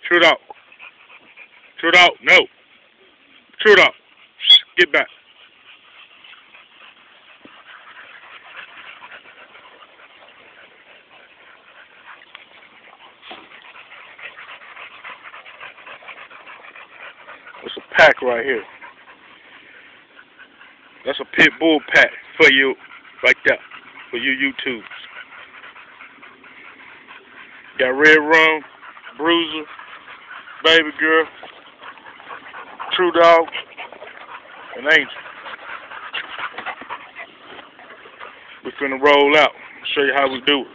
True dog. True dog. No. True dog. Get back. It's a pack right here. That's a pit bull pack for you, right there, for you YouTubes. Got Red Rum, Bruiser, Baby Girl, True Dog, and Angel. We finna roll out. Show you how we do it.